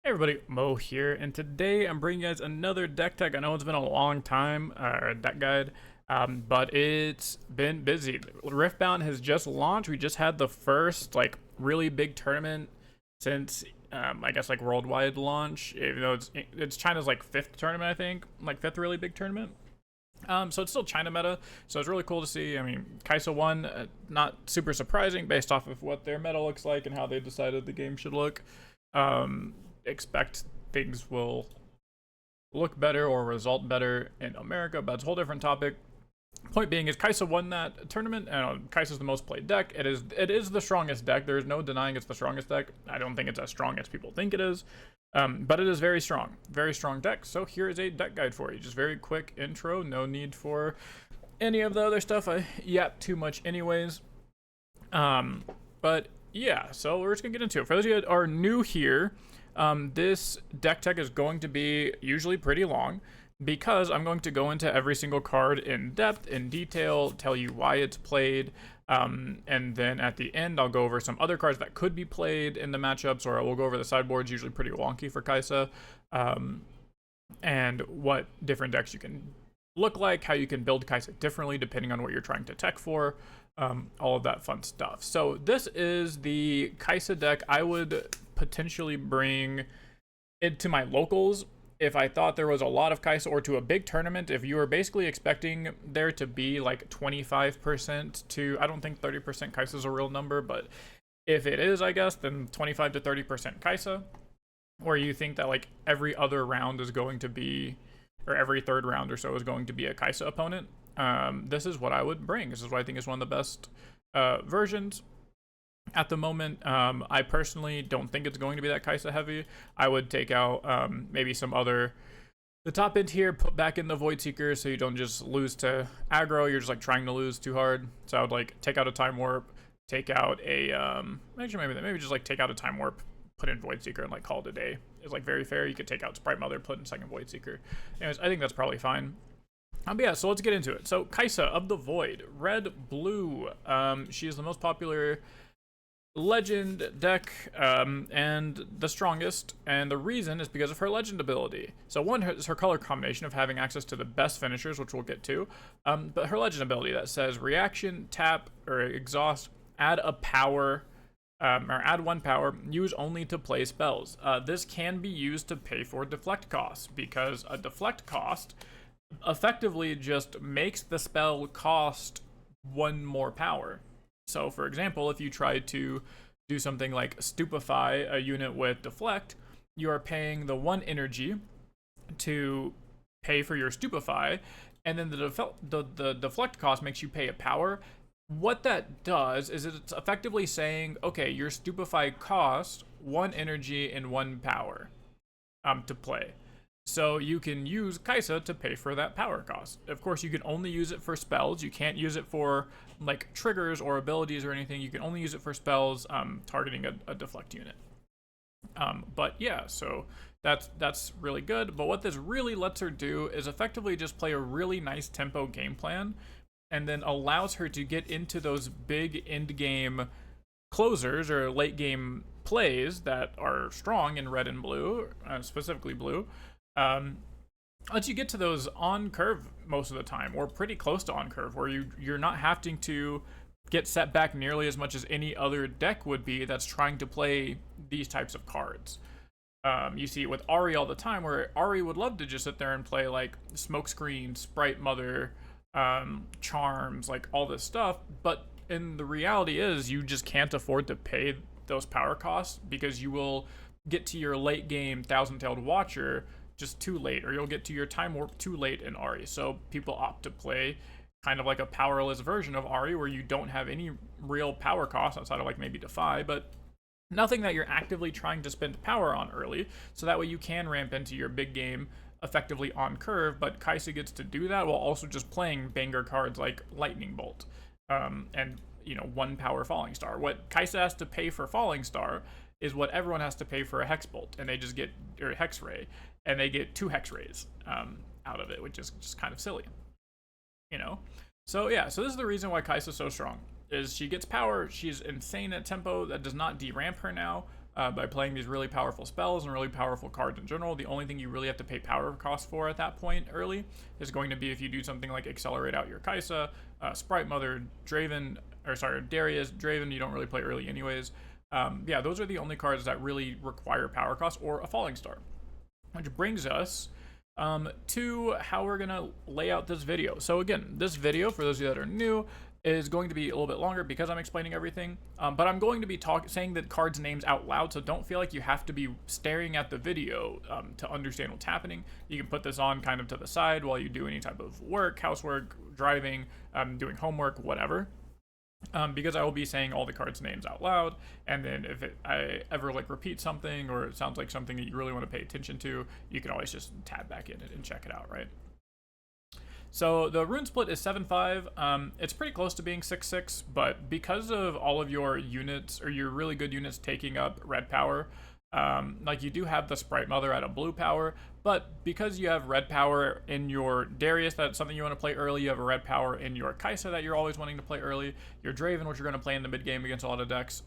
Hey everybody, Mo here, and today I'm bringing you guys another deck tech. I know it's been a long time, or deck guide, but it's been busy. Riftbound has just launched. We just had the first really big tournament since I guess worldwide launch. Even though it's China's fifth tournament, I think, fifth really big tournament. So it's still China meta, so it's really cool to see. I mean, Kaisa won, not super surprising based off of what their meta looks like and how they decided the game should look. Expect things will look better or result better in America, but it's a whole different topic. Point being is Kaisa won that tournament, and Kaisa's the most played deck. It is the strongest deck. There's no denying it's the strongest deck. I don't think it's as strong as people think it is, but it is very strong deck. So here is a deck guide for you. Just very quick intro. No need for any of the other stuff. I yap too much anyways. But yeah, so we're just gonna get into it. For those of you that are new here, this deck tech is going to be usually pretty long because I'm going to go into every single card in depth, in detail, tell you why it's played, and then at the end I'll go over some other cards that could be played in the matchups, or we'll go over the sideboards, usually pretty wonky for Kaisa, and what different decks you can look like, how you can build Kaisa differently depending on what you're trying to tech for, all of that fun stuff. So this is the Kaisa deck. I would potentially bring it to my locals if I thought there was a lot of Kaisa, or to a big tournament if you were basically expecting there to be like 25% to, I don't think 30% Kaisa is a real number, but if it is, I guess, then 25 to 30% Kaisa, or you think that like every other round is going to be, or every third round or so is going to be a Kaisa opponent, this is what I would bring. This is what I think is one of the best versions at the moment. I personally don't think it's going to be that Kaisa heavy. I would take out maybe some other, the top end here, put back in the Void Seeker so you don't just lose to aggro. You're just like trying to lose too hard. So I would like take out a Time Warp, take out a actually maybe just like take out a Time Warp, put in Void Seeker, and like call it a day. It's like very fair. You could take out Sprite Mother, put in second Void Seeker. Anyways, I think that's probably fine. But yeah, so let's get into it. So Kaisa of the Void, red, blue. She is the most popular legend deck, and the strongest, and the reason is because of her legend ability. So one is her color combination of having access to the best finishers, which we'll get to, but her legend ability that says reaction, tap, or exhaust, add a power, or add one power, use only to play spells. This can be used to pay for deflect costs, because a deflect cost effectively just makes the spell cost one more power. So for example, if you try to do something like stupefy a unit with deflect, you are paying the one energy to pay for your stupefy, and then the deflect cost makes you pay a power. What that does is it's effectively saying, okay, your stupefy cost one energy and one power to play. So you can use Kaisa to pay for that power cost. Of course, you can only use it for spells. You can't use it for like triggers or abilities or anything. You can only use it for spells targeting a deflect unit. But yeah, so that's really good. But what this really lets her do is effectively just play a really nice tempo game plan, and then allows her to get into those big end game closers or late game plays that are strong in red and blue, specifically blue. Lets you get to those on curve most of the time, or pretty close to on curve, where you're not having to get set back nearly as much as any other deck would be that's trying to play these types of cards. You see it with Ari all the time, where Ari would love to just sit there and play like Smokescreen, Sprite Mother, Charms, like all this stuff, but in the reality is you just can't afford to pay those power costs, because you will get to your late game Thousand-Tailed Watcher just too late, or you'll get to your Time Warp too late in Ari. So people opt to play kind of like a powerless version of Ari, where you don't have any real power cost outside of like maybe Defy, but nothing that you're actively trying to spend power on early, so that way you can ramp into your big game effectively on curve. But Kaisa gets to do that while also just playing banger cards like Lightning Bolt, and one power Falling Star. What Kaisa has to pay for Falling Star is what everyone has to pay for a Hex Bolt, and they just get, or Hex Ray, and they get 2 Hex Rays out of it, which is just kind of silly, So yeah, so this is the reason why Kaisa's so strong, is she gets power, she's insane at tempo, that does not deramp her now, by playing these really powerful spells and really powerful cards in general. The only thing you really have to pay power cost for at that point early is going to be if you do something like accelerate out your Kaisa, Sprite Mother, Draven, or sorry, Darius, Draven, you don't really play early anyways. Yeah, those are the only cards that really require power cost or a Falling Star. Which brings us to how we're going to lay out this video. So again, this video, for those of you that are new, is going to be a little bit longer because I'm explaining everything, but I'm going to be saying the cards' names out loud, so don't feel like you have to be staring at the video to understand what's happening. You can put this on kind of to the side while you do any type of work, housework, driving, doing homework, whatever. Because I will be saying all the cards' names out loud, and then if I ever like repeat something or it sounds like something that you really want to pay attention to, you can always just tab back in it and check it out, right? So the rune split is 7-5. It's pretty close to being 6-6, but because of all of your units or your really good units taking up red power, like you do have the Sprite Mother at a blue power, but because you have red power in your Darius, that's something you want to play early. You have a red power in your Kaisa that you're always wanting to play early. Your Draven, which you're going to play in the mid game against a lot of decks.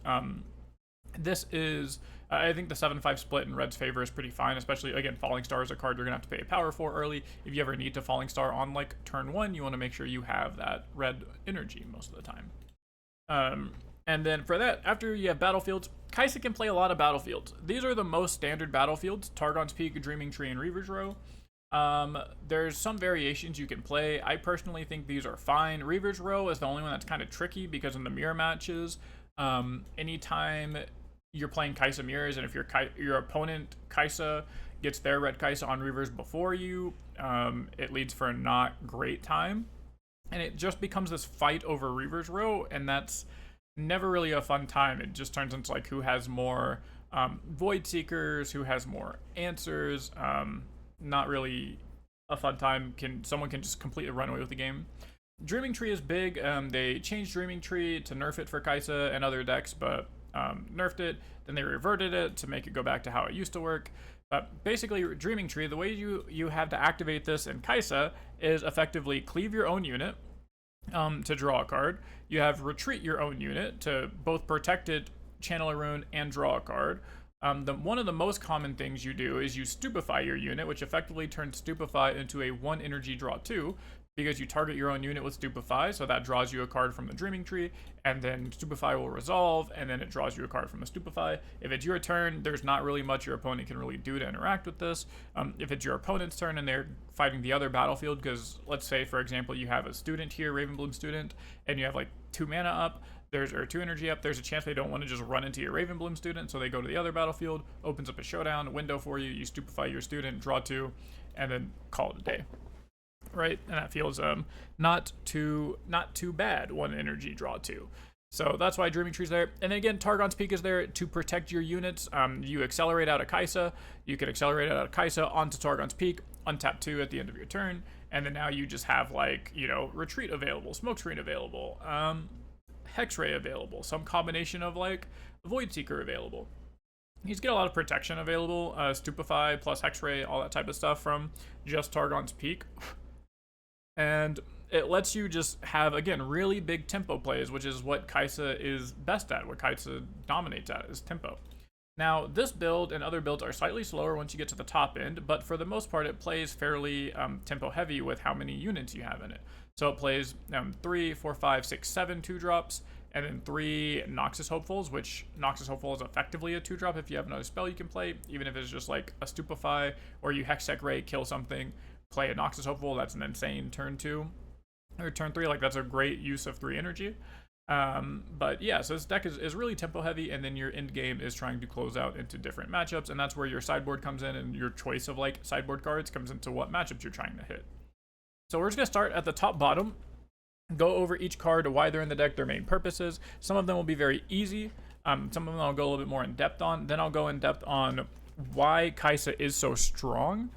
This is, I think the 7-5 split in red's favor is pretty fine, especially, again, Falling Star is a card you're going to have to pay a power for early. If you ever need to Falling Star on, like, turn 1, you want to make sure you have that red energy most of the time. And then for that, after you have battlefields, Kaisa can play a lot of battlefields. These are the most standard battlefields: Targon's Peak, Dreaming Tree, and Reaver's Row. There's some variations you can play. I personally think these are fine. Reaver's Row is the only one that's kind of tricky because in the mirror matches, anytime you're playing Kaisa mirrors, and if your opponent Kaisa gets their red Kaisa on Reavers before you, it leads for a not great time. And it just becomes this fight over Reaver's Row, and that's never really a fun time. It just turns into like who has more Void Seekers, who has more answers. Not really a fun time. Someone can just completely run away with the game. Dreaming Tree is big. They changed Dreaming Tree to nerf it for Kaisa and other decks, but nerfed it. Then they reverted it to make it go back to how it used to work. But basically, Dreaming Tree, the way you have to activate this in Kaisa is effectively cleave your own unit to draw a card. You have retreat your own unit to both protect it, channel a rune, and draw a card. One of the most common things you do is you stupefy your unit, which effectively turns stupefy into a 1 energy draw 2, because you target your own unit with stupefy, so that draws you a card from the Dreaming Tree, and then stupefy will resolve, and then it draws you a card from the stupefy. If it's your turn, there's not really much your opponent can really do to interact with this. If it's your opponent's turn and they're fighting the other battlefield, because let's say, for example, you have a student here, Ravenbloom student, and you have like 2 mana up, or 2 energy up, there's a chance they don't want to just run into your Ravenbloom student, so they go to the other battlefield, opens up a showdown window for you, you stupefy your student, draw 2, and then call it a day. Right, and that feels not too bad. 1 energy draw 2, so that's why Dreaming Tree's there. And then again, Targon's Peak is there to protect your units. You accelerate out a Kaisa, you can accelerate out a Kaisa onto Targon's Peak, untap 2 at the end of your turn, and then now you just have like, you know, retreat available, smokescreen available, Hexray available, some combination of like Void Seeker available. You just get a lot of protection available, stupefy plus Hexray, all that type of stuff from just Targon's Peak. And it lets you just have, again, really big tempo plays, which is what Kaisa is best at, what Kaisa dominates at, is tempo. Now, this build and other builds are slightly slower once you get to the top end, but for the most part, it plays fairly tempo heavy with how many units you have in it. So it plays 3, 4, 5, 6, 7 2-drops, and then 3 Noxus Hopefuls, which Noxus Hopeful is effectively a 2-drop if you have another spell you can play, even if it's just like a Stupefy, or you Hextech Ray, kill something, play a Noxus Hopeful. That's an insane turn 2 or turn 3. Like, that's a great use of 3 energy. But yeah, so this deck is really tempo heavy, and then your end game is trying to close out into different matchups, and that's where your sideboard comes in, and your choice of like sideboard cards comes into what matchups you're trying to hit. So we're just gonna start at the top bottom, go over each card, why they're in the deck, their main purposes. Some of them will be very easy. Some of them I'll go a little bit more in depth on. Then I'll go in depth on why Kaisa is so strong.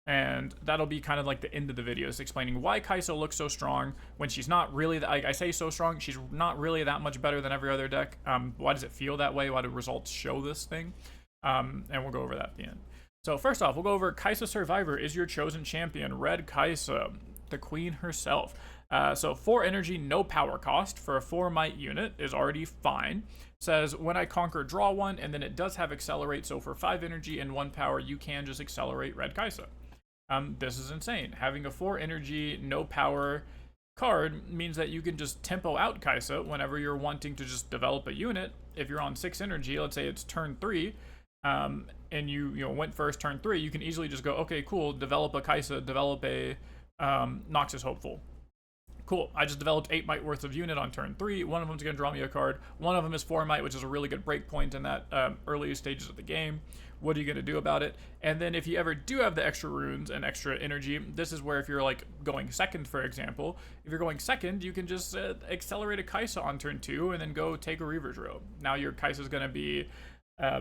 And that'll be kind of like the end of the video, is explaining why Kaisa looks so strong when she's not really, I say so strong, she's not really that much better than every other deck. Why does it feel that way? Why do results show this thing? And we'll go over that at the end. So first off, we'll go over Kaisa Survivor is your chosen champion, Red Kaisa, the queen herself. So 4 energy, no power cost for a 4 might unit is already fine. Says when I conquer, draw 1, and then it does have accelerate. So for 5 energy and 1 power, you can just accelerate Red Kaisa. This is insane. Having a 4 energy, no power card means that you can just tempo out Kaisa whenever you're wanting to just develop a unit. If you're on 6 energy, let's say it's turn 3, and you went first turn 3, you can easily just go, okay, cool, develop a Kaisa, develop a Noxus Hopeful. Cool, I just developed 8 might worth of unit on turn 3. One of them's going to draw me a card. One of them is 4 might, which is a really good break point in that early stages of the game. What are you going to do about it? And then if you ever do have the extra runes and extra energy, this is where if you're like going second, for example, if you're going second, you can just accelerate a Kaisa on turn 2 and then go take a Reaver's Row. Now your Kaisa is going to be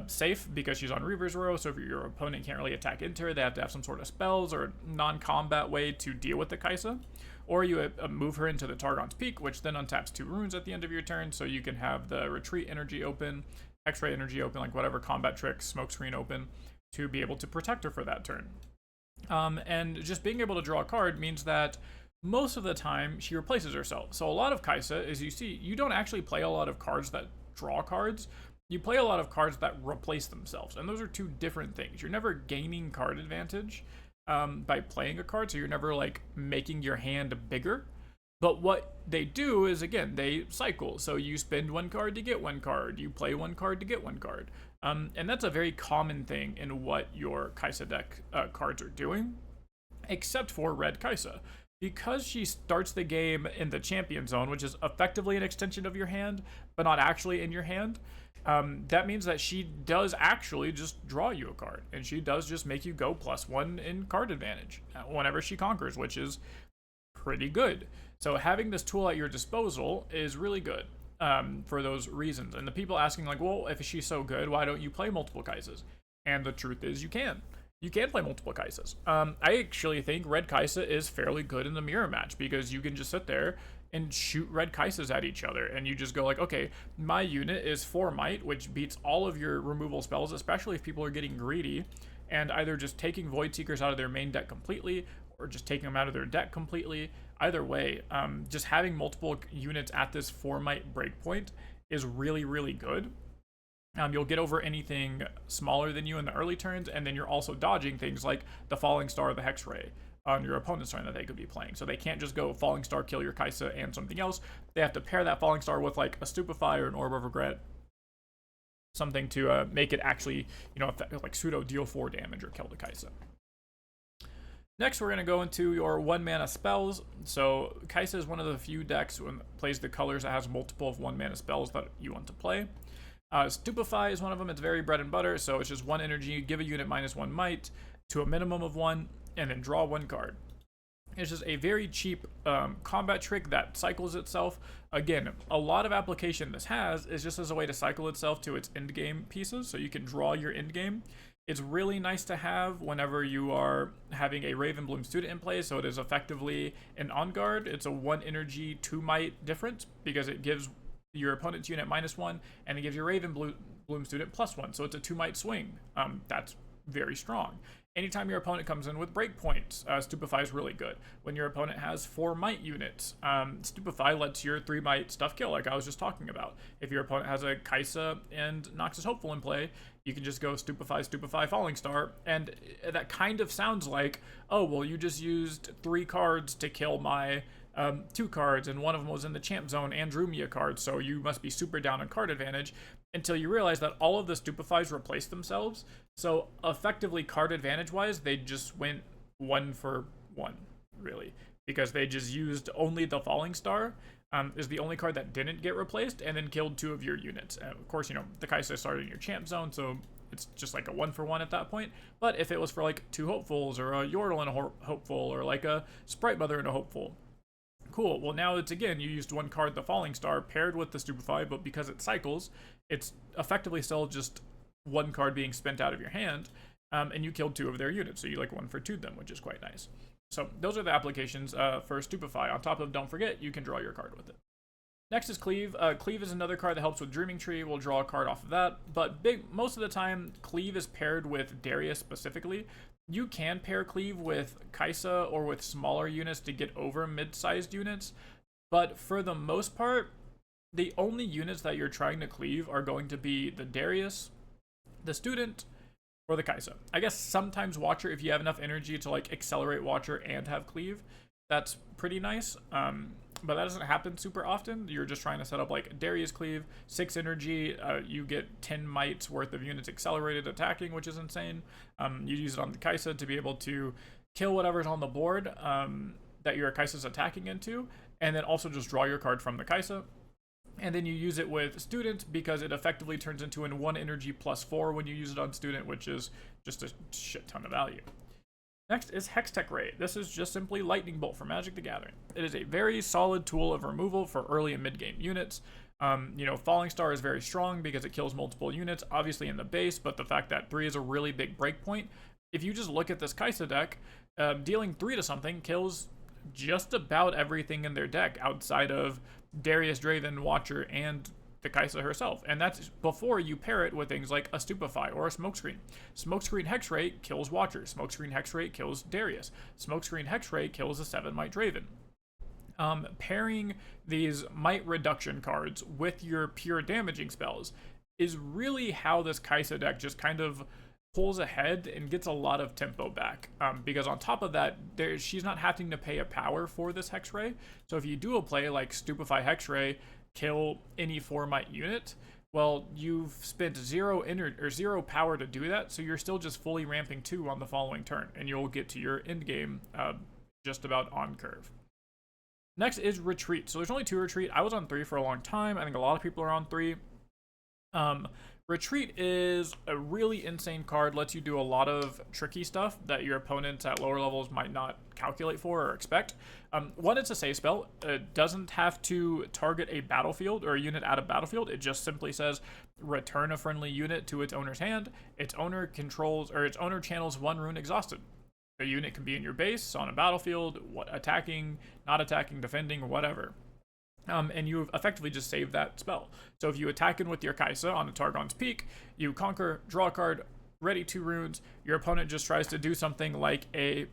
safe because she's on Reaver's Row, so if your opponent can't really attack into her, they have to have some sort of spells or non-combat way to deal with the Kaisa. Or you move her into the Targon's Peak, which then untaps 2 runes at the end of your turn, so you can have the retreat energy open, X-ray energy open, like whatever combat trick, smokescreen open, to be able to protect her for that turn. And just being able to draw a card means that most of the time she replaces herself. So a lot of Kaisa, as you see, you don't actually play a lot of cards that draw cards. You play a lot of cards that replace themselves, and those are 2 different things. You're never gaining card advantage by playing a card, so you're never like making your hand bigger. But what they do is, again, they cycle. So you spend 1 card to get 1 card, you play 1 card to get 1 card. And that's a very common thing in what your Kaisa deck cards are doing, except for Red Kaisa. Because she starts the game in the champion zone, which is effectively an extension of your hand, but not actually in your hand, that means that she does actually just draw you a card, and she does just make you go +1 in card advantage whenever she conquers, which is pretty good. So having this tool at your disposal is really good for those reasons. And the people asking like, well, if she's so good, why don't you play multiple Kaisas? And the truth is you can. You can play multiple Kaisas. I actually think Red Kaisa is fairly good in the mirror match because you can just sit there and shoot Red Kaisas at each other, and you just go like, okay, my unit is 4 might, which beats all of your removal spells, especially if people are getting greedy and either just taking Void Seekers out of their main deck completely or just taking them out of their deck completely. Either way, just having multiple units at this 4 might breakpoint is really, really good. You'll get over anything smaller than you in the early turns, and then you're also dodging things like the Falling Star or the Hex Ray on your opponent's turn that they could be playing. So they can't just go Falling Star, kill your Kaisa, and something else. They have to pair that Falling Star with like a Stupefy or an Orb of Regret, something to make it actually, like pseudo deal 4 damage or kill the Kaisa. Next, we're going to go into your 1 mana spells. So Kaisa is one of the few decks when it plays the colors that has multiple of 1 mana spells that you want to play. Stupefy is one of them. It's very bread and butter, so it's just 1 energy, give a unit -1 might to a minimum of 1, and then draw 1 card. It's just a very cheap combat trick that cycles itself. Again, a lot of application this has is just as a way to cycle itself to its end game pieces, so you can draw your end game. It's really nice to have whenever you are having a Ravenbloom student in play, so it is effectively an on guard. It's a 1 energy, 2 might difference because it gives your opponent's unit -1, and it gives your Ravenbloom student +1, so it's a 2 might swing. That's very strong. Anytime your opponent comes in with breakpoints, Stupefy is really good. When your opponent has 4 might units, Stupefy lets your 3 might stuff kill, like I was just talking about. If your opponent has a Kaisa and Noxus Hopeful in play, you can just go Stupefy, Falling Star, and that kind of sounds like, oh, well, you just used 3 cards to kill my 2 cards, and one of them was in the champ zone and drew me a card, so you must be super down on card advantage, until you realize that all of the Stupefies replace themselves. So effectively, card advantage wise, they just went 1 for 1, really, because they just used only the Falling Star is the only card that didn't get replaced, and then killed 2 of your units. Of course, the Kaisa started in your champ zone, so it's just like a 1 for 1 at that point. But if it was for like 2 hopefuls, or a Yordle and a hopeful, or like a Sprite Mother and a hopeful, cool. Well, now it's, again, you used 1 card, the Falling Star, paired with the Stupefy, but because it cycles, it's effectively still just 1 card being spent out of your hand, and you killed 2 of their units, so you like 1 for 2'd them, which is quite nice. So those are the applications for Stupefy. On top of, don't forget, you can draw your card with it. Next is Cleave. Cleave is another card that helps with Dreaming Tree. We'll draw a card off of that. But most of the time, Cleave is paired with Darius specifically. You can pair Cleave with Kaisa or with smaller units to get over mid-sized units. But for the most part, the only units that you're trying to cleave are going to be the Darius, the Student, or the Kaisa. I guess sometimes Watcher, if you have enough energy to like accelerate Watcher and have cleave, that's pretty nice. But that doesn't happen super often. You're just trying to set up like Darius cleave, 6 energy, you get 10 mites worth of units accelerated attacking, which is insane. You use it on the Kaisa to be able to kill whatever's on the board that your Kaisa's attacking into, and then also just draw your card from the Kaisa. And then you use it with Student because it effectively turns into an 1 energy +4 when you use it on Student, which is just a shit ton of value. Next is Hextech Ray. This is just simply Lightning Bolt for Magic the Gathering. It is a very solid tool of removal for early and mid-game units. Falling Star is very strong because it kills multiple units, obviously in the base, but the fact that 3 is a really big breakpoint. If you just look at this Kaisa deck, dealing 3 to something kills just about everything in their deck outside of Darius, Draven, Watcher, and the Kaisa herself, and that's before you pair it with things like a Stupefy or a Smokescreen. Smokescreen Hexray kills Watcher. Smokescreen Hexray kills Darius. Smokescreen Hexray kills a 7-Might Draven. Pairing these might reduction cards with your pure damaging spells is really how this Kaisa deck just kind of pulls ahead and gets a lot of tempo back, because on top of that, she's not having to pay a power for this Hexray. So if you do a play like Stupefy Hexray, kill any 4-might unit, well, you've spent 0 power to do that, so you're still just fully ramping 2 on the following turn, and you'll get to your end game just about on curve. Next is Retreat. So there's only 2 Retreat. I was on 3 for a long time. I think a lot of people are on 3. Retreat is a really insane card, lets you do a lot of tricky stuff that your opponents at lower levels might not calculate for or expect. One, it's a save spell. It doesn't have to target a battlefield or a unit out of battlefield. It just simply says return a friendly unit to its owner's hand. Its owner channels 1 rune exhausted. A unit can be in your base, on a battlefield, attacking, not attacking, defending, whatever. And you effectively just save that spell. So if you attack in with your Kaisa on a Targon's Peak, you conquer, draw a card, ready 2 runes, your opponent just tries to do something like a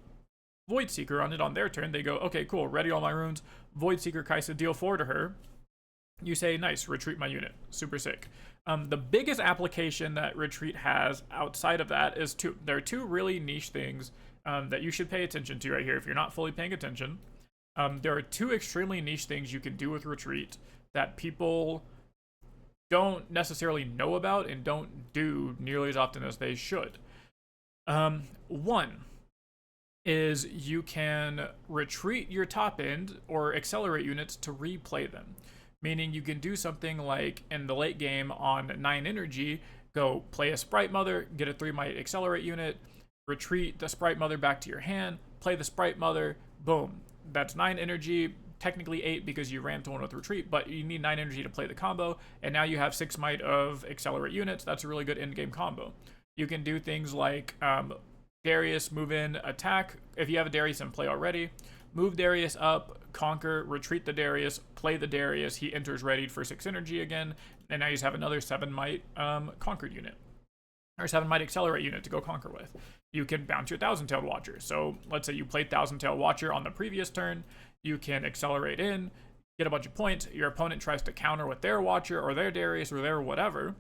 Void Seeker on it on their turn. They go, okay, cool, ready all my runes, Void Seeker Kaisa, deal 4 to her. You say, nice, retreat my unit. Super sick. The biggest application that Retreat has outside of that is there are 2 really niche things that you should pay attention to right here if you're not fully paying attention. There are 2 extremely niche things you can do with Retreat that people don't necessarily know about and don't do nearly as often as they should. One is you can retreat your top end or accelerate units to replay them. Meaning you can do something like in the late game on 9 energy, go play a Sprite Mother, get a 3-might accelerate unit, retreat the Sprite Mother back to your hand, play the Sprite Mother, boom. That's 9 energy, technically 8 because you ran to 1 with retreat, but you need 9 energy to play the combo, and now you have 6 might of accelerate units. That's a really good end game combo. You can do things like Darius, move in, attack. If you have a Darius in play already, move Darius up, conquer, retreat the Darius, play the Darius, he enters readied for 6 energy again, and now you just have another 7 might conquered unit, or 7 might accelerate unit to go conquer with. You can bounce your Thousand-Tailed Watcher. So let's say you played Thousand-Tailed Watcher on the previous turn, you can accelerate in, get a bunch of points, your opponent tries to counter with their Watcher or their Darius or their whatever,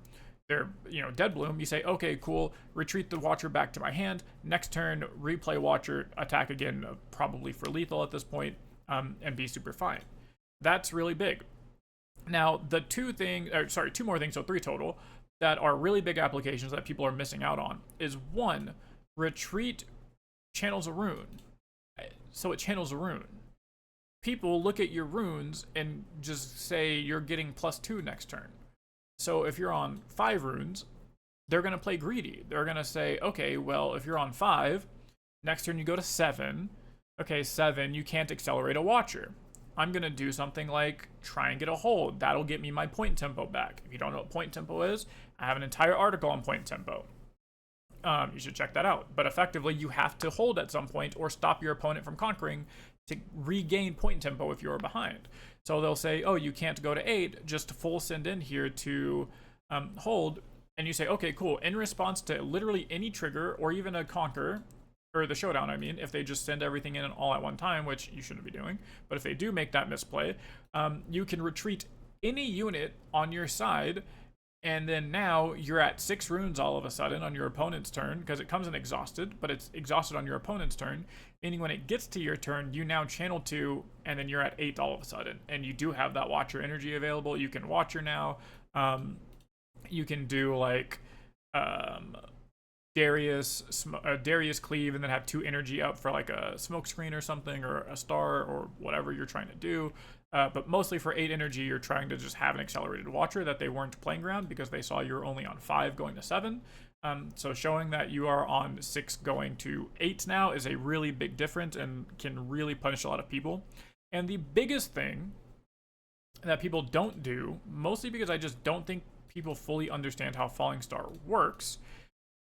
their Dead Bloom, you say, okay, cool, retreat the Watcher back to my hand, next turn, replay Watcher, attack again, probably for lethal at this point, and be super fine. That's really big. Now, the 2 more things, so 3 total, that are really big applications that people are missing out on is 1, retreat channels a rune. So it channels a rune. People look at your runes and just say you're getting +2 next turn. So if you're on 5 runes, they're going to play greedy. They're going to say, okay, well, if you're on 5, next turn you go to 7. Okay, 7, you can't accelerate a Watcher. I'm going to do something like try and get a hold. That'll get me my point tempo back. If you don't know what point tempo is, I have an entire article on point tempo. you should check that out. But effectively, you have to hold at some point or stop your opponent from conquering to regain point tempo if you're behind. So they'll say, oh, you can't go to 8, just full send in here to hold. And you say, okay, cool. In response to literally any trigger or even a conquer, or the showdown, I mean, if they just send everything in all at one time, which you shouldn't be doing, but if they do make that misplay, you can retreat any unit on your side, and then now you're at 6 runes all of a sudden on your opponent's turn, because it comes in exhausted, but it's exhausted on your opponent's turn, meaning when it gets to your turn, you now channel 2, and then you're at 8 all of a sudden, and you do have that Watcher energy available. You can Watcher now. You can do like Darius cleave and then have 2 energy up for like a smoke screen or something, or a star, or whatever you're trying to do. But mostly for 8 energy, you're trying to just have an accelerated Watcher that they weren't playing around because they saw you were only on 5 going to 7. So showing that you are on 6 going to 8 now is a really big difference and can really punish a lot of people. And the biggest thing that people don't do, mostly because I just don't think people fully understand how Falling Star works,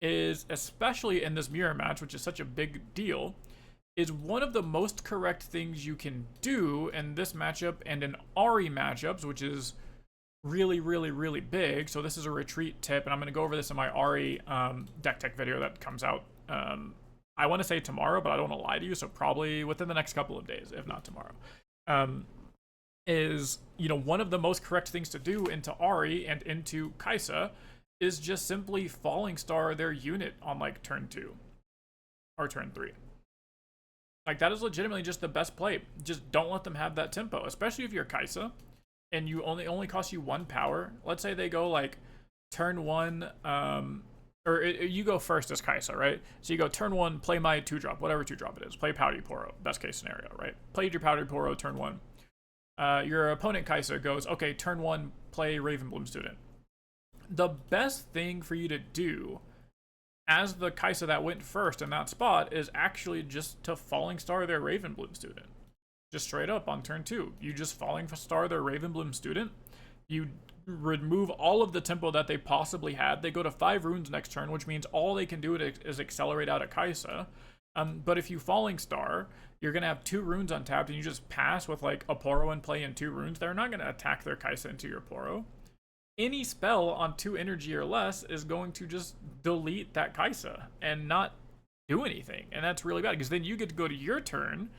is, especially in this mirror match, which is such a big deal, is one of the most correct things you can do in this matchup and in Ahri matchups, which is really, really, really big. So this is a retreat tip, and I'm going to go over this in my Ahri deck tech video that comes out, I want to say tomorrow, but I don't want to lie to you, so probably within the next couple of days, if not tomorrow. Is, you know, one of the most correct things to do into Ahri and into Kaisa is just simply Falling Star their unit on like turn 2 or turn 3. Like, that is legitimately just the best play. Just don't let them have that tempo, especially if you're Kaisa and you only cost you 1 power. Let's say they go like turn 1, you go first as Kaisa, right? So you go turn 1, play my 2-drop, whatever 2-drop it is. Play Powdery Poro, best case scenario, right? Played your Powdery Poro turn 1. Your opponent Kaisa goes, okay, turn 1, play Ravenbloom Student. The best thing for you to do as the Kaisa that went first in that spot is actually just to Falling Star their Ravenbloom Student. Just straight up on turn 2. You just Falling Star their Ravenbloom Student. You remove all of the tempo that they possibly had. They go to 5 runes next turn, which means all they can do is accelerate out of Kaisa. But if you Falling Star, you're going to have 2 runes untapped, and you just pass with like a Poro in play and 2 runes. They're not going to attack their Kaisa into your Poro. Any spell on 2 energy or less is going to just delete that Kaisa and not do anything. And that's really bad, because then you get to go to your turn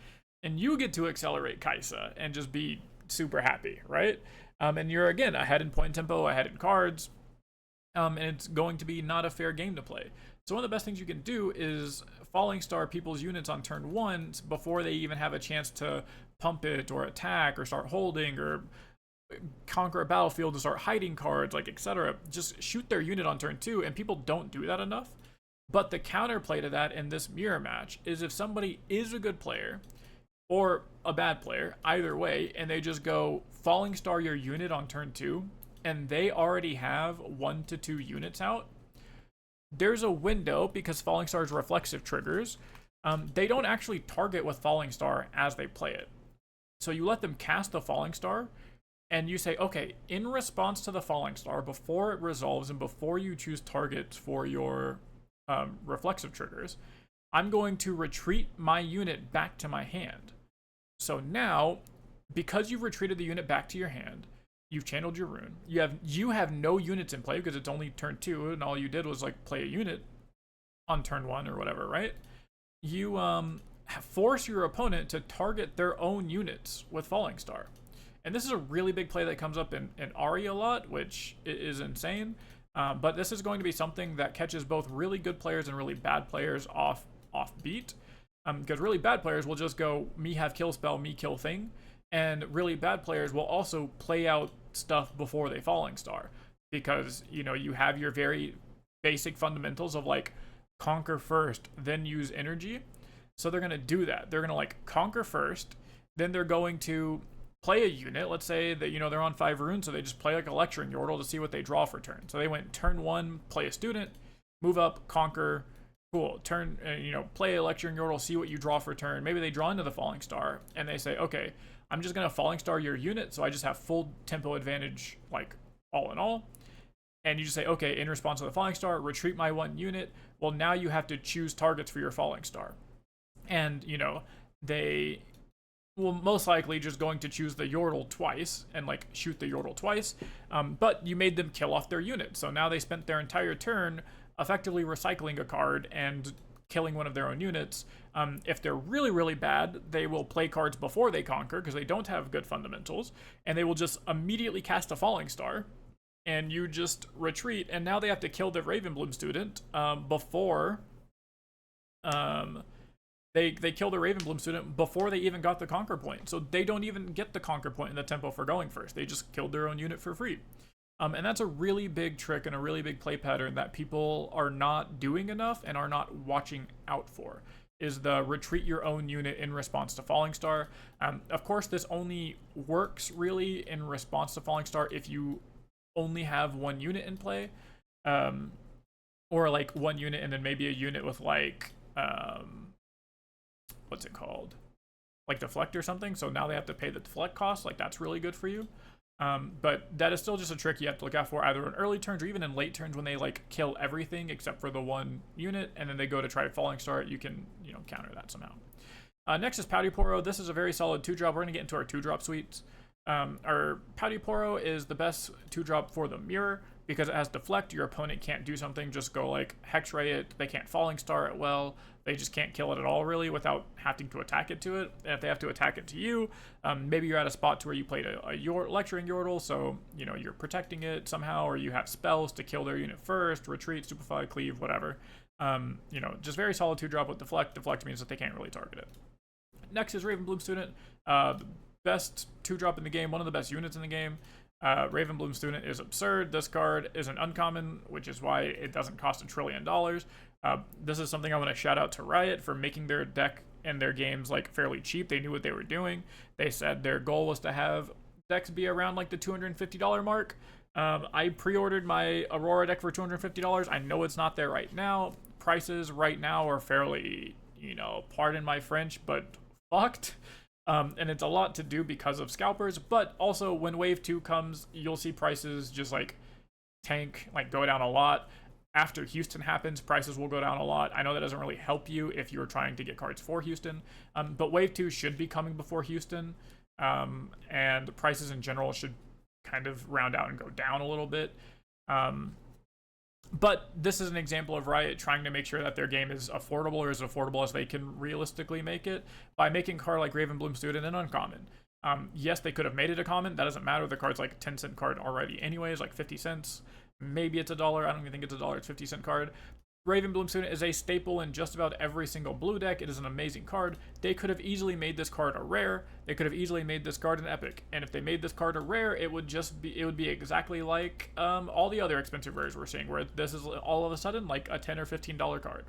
and you get to accelerate Kaisa and just be super happy, right? And you're, again, ahead in point tempo, ahead in cards, and it's going to be not a fair game to play. So one of the best things you can do is Falling Star people's units on turn 1 before they even have a chance to pump it or attack or start holding or conquer a battlefield to start hiding cards, like etc. Just shoot their unit on turn 2, and people don't do that enough. But the counterplay to that in this mirror match is if somebody is a good player or a bad player, either way, and they just go Falling Star your unit on turn 2, and they already have 1 to 2 units out, there's a window, because Falling Star's reflexive triggers, they don't actually target with Falling Star as they play it. So you let them cast the Falling Star, and you say, okay, in response to the Falling Star, before it resolves and before you choose targets for your reflexive triggers, I'm going to retreat my unit back to my hand. So now, because you've retreated the unit back to your hand, you've channeled your rune, you have no units in play because it's only turn 2, and all you did was like play a unit on turn 1 or whatever, right? You force your opponent to target their own units with Falling Star. And this is a really big play that comes up in Ahri a lot, which is insane. But this is going to be something that catches both really good players and really bad players off beat. Because really bad players will just go, me have kill spell, me kill thing. And really bad players will also play out stuff before they Falling Star. Because, you know, you have your very basic fundamentals of like conquer first, then use energy. So they're going to do that. They're going to like conquer first, then they're going to play a unit. Let's say that, you know, they're on 5 runes, so they just play like a lecturing yordle to see what they draw for turn. So they went turn 1, play a student, move up, conquer, cool, turn, you know, play a lecturing yordle, see what you draw for turn. Maybe they draw into the Falling Star, and they say, okay, I'm just going to Falling Star your unit, so I just have full tempo advantage, like, all in all. and you just say, okay, in response to the falling star, retreat my 1 unit. Well, now you have to choose targets for your falling star. And, they will most likely just going to choose the Yordle twice and like shoot the Yordle twice, but you made them kill off their unit. So now they spent their entire turn effectively recycling a card and killing one of their own units. If they're really, really bad, they will play cards before they conquer because they don't have good fundamentals, and they will just immediately cast a Falling Star, and you just retreat, and now they have to kill the Ravenbloom student before they kill the Ravenbloom student before they even got the conquer point. So they don't even get the conquer point in the tempo for going first. They just killed their own unit for free. And that's a really big trick and a really big play pattern that people are not doing enough and are not watching out for, is the retreat your own unit in response to Falling Star. Of course, this only works really in response to Falling Star if you only have 1 unit in play, or like 1 unit and then maybe a unit with like, what's it called? Like deflect or something. So now they have to pay the deflect cost. Like that's really good for you. But that is still just a trick you have to look out for either in early turns or even in late turns when they like kill everything except for the 1 unit and then they go to try Falling Star. You can, counter that somehow. Next is Pouty Poro. This is a very solid 2-drop. We're going to get into our 2-drop suites. Our Pouty Poro is the best 2-drop for the mirror because it has deflect. Your opponent can't do something, just go like Hex Ray it. They can't Falling Star it well. They just can't kill it at all really without having to attack it to it. And if they have to attack it to you, maybe you're at a spot to where you played a lecturing Yordle, so you're protecting it somehow, or you have spells to kill their unit first, retreat, stupefy, cleave, whatever. Just very solid 2-drop with deflect. Deflect means that they can't really target it. Next is Ravenbloom Student. The best 2-drop in the game, one of the best units in the game. Ravenbloom Student is absurd. This card is an uncommon, which is why it doesn't cost $1 trillion. This is something I want to shout out to Riot for making their deck and their games like fairly cheap. They knew what they were doing. They said their goal was to have decks be around like the $250 mark. I pre-ordered my Aurora deck for $250. I know it's not there right now. Prices right now are fairly, pardon my French, but fucked. And it's a lot to do because of scalpers, but also when Wave 2 comes, you'll see prices just like tank, like go down a lot. After Houston happens, prices will go down a lot. I know that doesn't really help you if you're trying to get cards for Houston, but Wave 2 should be coming before Houston, and prices in general should kind of round out and go down a little bit. But this is an example of Riot trying to make sure that their game is affordable, or as affordable as they can realistically make it, by making a card like Ravenbloom Student an uncommon. Yes, they could have made it a common. That doesn't matter. The card's like a 10-cent card already anyways, like 50 cents. Maybe it's $1. I don't even think it's $1. It's 50-cent card. Ravenbloom Student is a staple in just about every single blue deck. It is an amazing card. They could have easily made this card a rare. They could have easily made this card an epic. And if they made this card a rare, it would be exactly like all the other expensive rares we're seeing, where this is all of a sudden like a $10 or $15 card.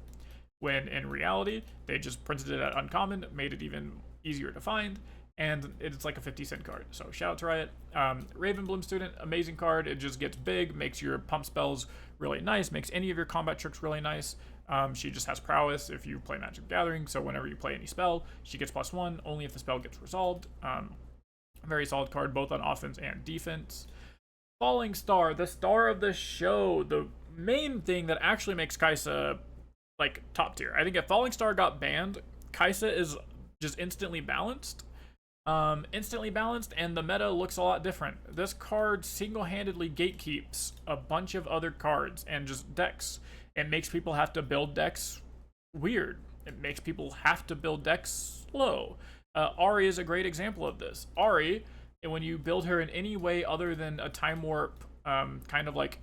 When in reality, they just printed it at uncommon, made it even easier to find, and it's like a 50-cent card. So shout out to Riot. Ravenbloom Student, amazing card. It just gets big, makes your pump spells really nice, makes any of your combat tricks really nice. She just has prowess if you play Magic Gathering, so whenever you play any spell, she gets +1, only if the spell gets resolved. Very solid card, both on offense and defense. Falling Star, the star of the show, the main thing that actually makes Kaisa like top tier. I think if Falling Star got banned, Kaisa is just instantly balanced. And the meta looks a lot different. This card single-handedly gatekeeps a bunch of other cards and just decks. It makes people have to build decks weird. It makes people have to build decks slow. Ahri is a great example of this. Ahri, when you build her in any way other than a Time Warp, kind of like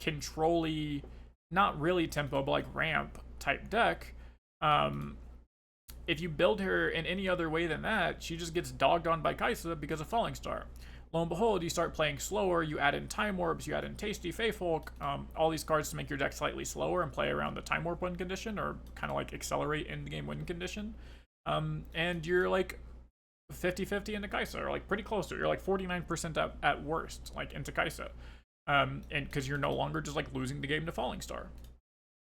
control-y, not really tempo, but like ramp type deck, if you build her in any other way than that, she just gets dogged on by Kaisa because of Falling Star. Lo and behold, you start playing slower, you add in Time Warps, you add in Tasty Faithfolk, all these cards to make your deck slightly slower and play around the Time Warp win condition, or kind of like accelerate in the game win condition. And you're like 50-50 into Kaisa, or like pretty close to it. You're like 49% at worst, like into Kaisa. And because you're no longer just like losing the game to Falling Star.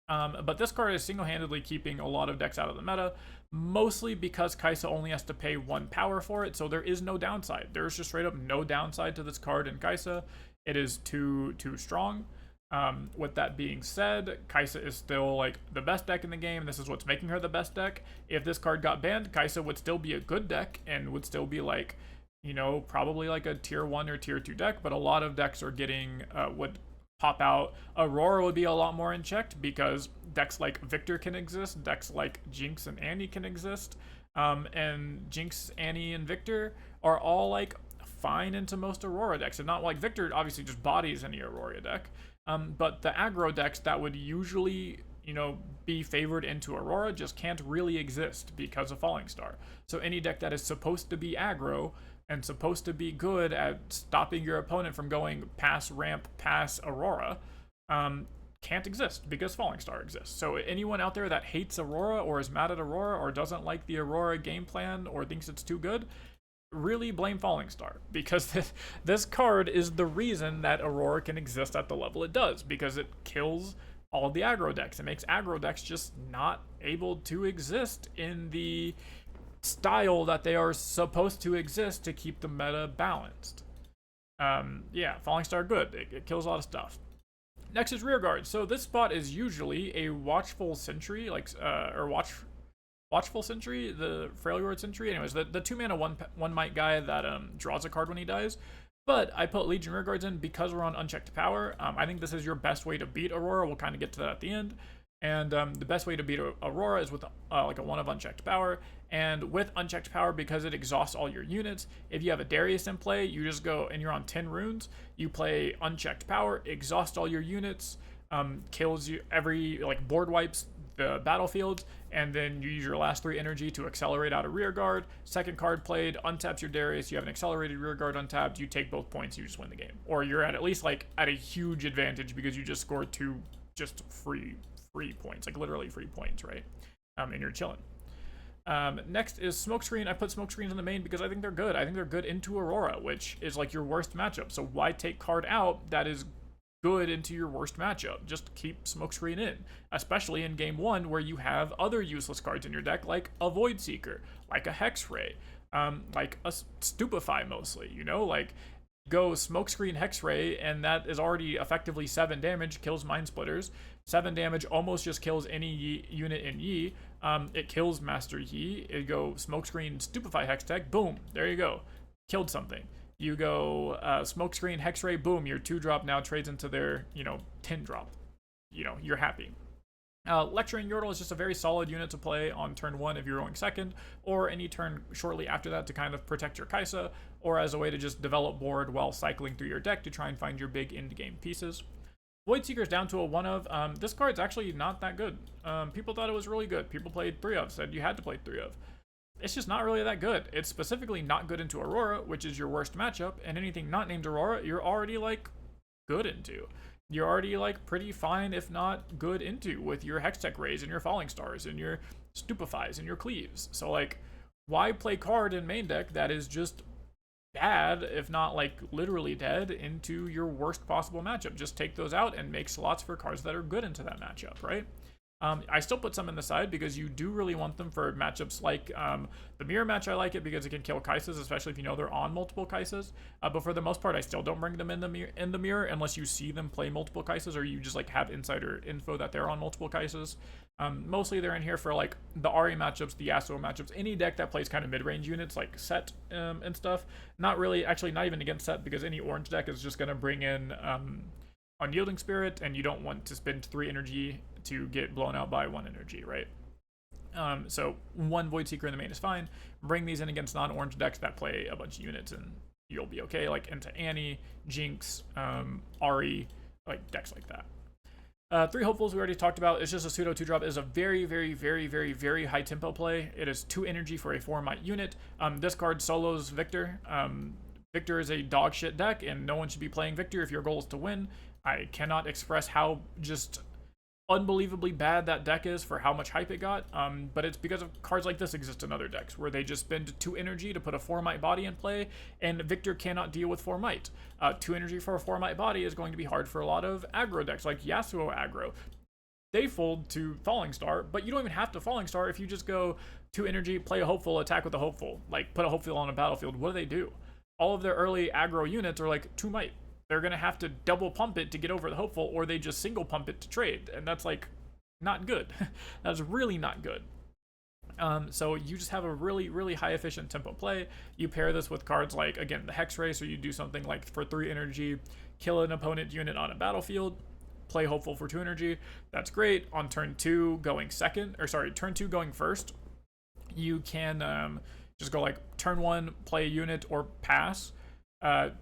But this card is single-handedly keeping a lot of decks out of the meta, mostly because Kaisa only has to pay 1 power for it, so there is no downside. There's just straight up no downside to this card in Kaisa. It is too strong. With that being said, Kaisa is still like the best deck in the game. This is what's making her the best deck. If this card got banned, Kaisa would still be a good deck and would still be like, probably like a tier 1 or tier 2 deck, but a lot of decks are getting, would pop out. Aurora would be a lot more in check because decks like Victor can exist, decks like Jinx and Annie can exist, and Jinx, Annie, and Victor are all like fine into most Aurora decks, and not like Victor obviously just bodies any Aurora deck. But the aggro decks that would usually, be favored into Aurora just can't really exist because of Falling Star. So any deck that is supposed to be aggro and supposed to be good at stopping your opponent from going past ramp, past Aurora, can't exist because Falling Star exists. So anyone out there that hates Aurora or is mad at Aurora or doesn't like the Aurora game plan or thinks it's too good, really blame Falling Star, because this card is the reason that Aurora can exist at the level it does, because it kills all of the aggro decks. It makes aggro decks just not able to exist in the style that they are supposed to exist to keep the meta balanced. Yeah, Falling Star good. It kills a lot of stuff. Next is Rearguard. So this spot is usually a Watchful Sentry, Watchful Sentry, the Freljord Sentry. Anyways, the 2-mana, 1 might guy that draws a card when he dies. But I put Legion Rearguards in because we're on Unchecked Power. I think this is your best way to beat Aurora. We'll kind of get to that at the end. And the best way to beat Aurora is with like a 1 of Unchecked Power. And with Unchecked Power, because it exhausts all your units, if you have a Darius in play, you just go and you're on 10 runes, you play Unchecked Power, exhaust all your units, kills you board wipes the battlefield, and then you use your last 3 energy to accelerate out a Rearguard. Second card played, untaps your Darius, you have an accelerated Rearguard untapped, you take both points, you just win the game. Or you're at least at a huge advantage because you just scored 2 just free points, like literally free points, right? And you're chilling. Next is Smokescreen. I put Smokescreens in the main because I think they're good. I think they're good into Aurora, which is like your worst matchup. So why take card out that is good into your worst matchup? Just keep Smokescreen in, especially in game 1 where you have other useless cards in your deck like a Void Seeker, like a Hexray, like a Stupefy mostly, go Smokescreen Hexray, and that is already effectively 7 damage, kills Mind Splitters. 7 damage almost just kills any unit in Yi. It kills Master Yi. It go Smokescreen Stupefy Hextech, boom, there you go, killed something. You go Smokescreen Hexray, boom, your 2-drop now trades into their 10-drop. You're happy. Lecturing Yordle is just a very solid unit to play on turn 1 if you're going second, or any turn shortly after that to kind of protect your Kaisa, or as a way to just develop board while cycling through your deck to try and find your big end game pieces. Void Seeker's down to a 1 of. This card's actually not that good. People thought it was really good. People played 3 of, said you had to play 3 of. It's just not really that good. It's specifically not good into Aurora, which is your worst matchup, and anything not named Aurora, you're already good into. You're already pretty fine, if not good into, with your Hextech Rays and your Falling Stars and your Stupefies and your Cleaves. So why play card in main deck that is just bad, if not literally dead, into your worst possible matchup? Just take those out and make slots for cards that are good into that matchup, right? I still put some in the side because you do really want them for matchups like the mirror match. I like it because it can kill Kaisas, especially if you know they're on multiple Kaisas. But for the most part, I still don't bring them in the mirror unless you see them play multiple Kaisas, or you just have insider info that they're on multiple Kaisas. Mostly they're in here for the Ahri matchups, the Yasuo matchups, any deck that plays kind of mid-range units like Set and stuff. Not really, actually not even against Set, because any orange deck is just going to bring in Unyielding Spirit, and you don't want to spend 3 energy to get blown out by 1 energy, right? So 1 Void Seeker in the main is fine. Bring these in against non-orange decks that play a bunch of units, and you'll be okay, into Annie, Jinx, Ahri, decks like that. 3 Hopefuls we already talked about. It's just a pseudo 2-drop. It is a very, very, very, very, very high tempo play. It is 2 energy for a 4-might unit. This card solos Victor. Victor is a dog shit deck, and no one should be playing Victor if your goal is to win. I cannot express how just unbelievably bad that deck is for how much hype it got, but it's because of cards like this exist in other decks where they just spend 2 energy to put a 4-might body in play, and Victor cannot deal with 4-might. 2 energy for a 4-might body is going to be hard for a lot of aggro decks like Yasuo aggro. They fold to Falling Star, but you don't even have to Falling Star if you just go 2 energy, play a Hopeful, attack with a Hopeful, put a Hopeful on a battlefield. What do? All of their early aggro units are 2 might. they're going to have to double pump it to get over the hopeful, or they just single pump it to trade. And that's like not good. That's really not good. So you just have a really, really high efficient tempo play. You pair this with cards like, again, the Hex Race, or you do something like for 3 energy, kill an opponent unit on a battlefield, play Hopeful for 2 energy. That's great. On turn 2 going second, or sorry, turn 2 going first, you can just go like turn 1, play a unit or pass.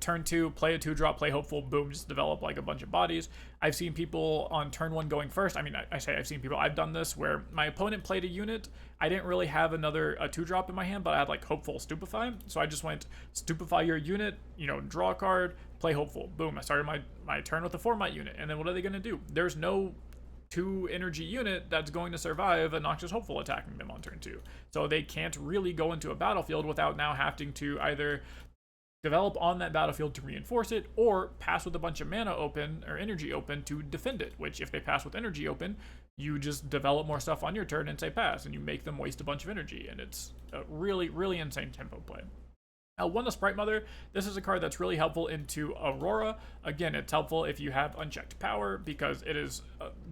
Turn 2, play a 2-drop, play Hopeful, boom, just develop like a bunch of bodies. I've seen people on turn 1 going first. I mean, I say I've seen people, I've done this where my opponent played a unit. I didn't really have a 2-drop in my hand, but I had like Hopeful, Stupefy. So I just went Stupefy your unit, you know, draw a card, play Hopeful. Boom, I started my turn with a 4-might unit. And then what are they going to do? There's no 2 energy unit that's going to survive a Noxious Hopeful attacking them on turn 2. So they can't really go into a battlefield without now having to either develop on that battlefield to reinforce it, or pass with a bunch of mana open, or energy open, to defend it, which if they pass with energy open, you just develop more stuff on your turn and say pass, and you make them waste a bunch of energy, and it's a really, really insane tempo play. Now, One the Sprite Mother, this is a card that's really helpful into Aurora. Again, it's helpful if you have unchecked power, because it is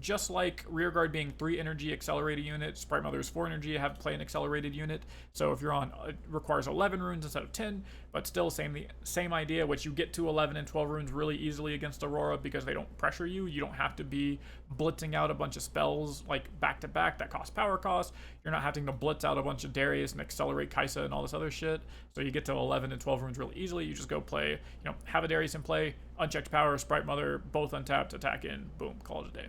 just like Rearguard being 3 energy accelerated unit, Sprite Mother is 4 energy, have play an accelerated unit. So if you're on, it requires 11 runes instead of 10, but still same idea, which you get to 11 and 12 runes really easily against Aurora because they don't pressure you. You don't have to be blitzing out a bunch of spells like back to back that cost power cost. You're not having to blitz out a bunch of Darius and accelerate Kaisa and all this other shit. So you get to 11 and 12 runes really easily. You just go play, you know, have a Darius in play, unchecked power, Sprite Mother, both untapped, attack in, boom, call it a day.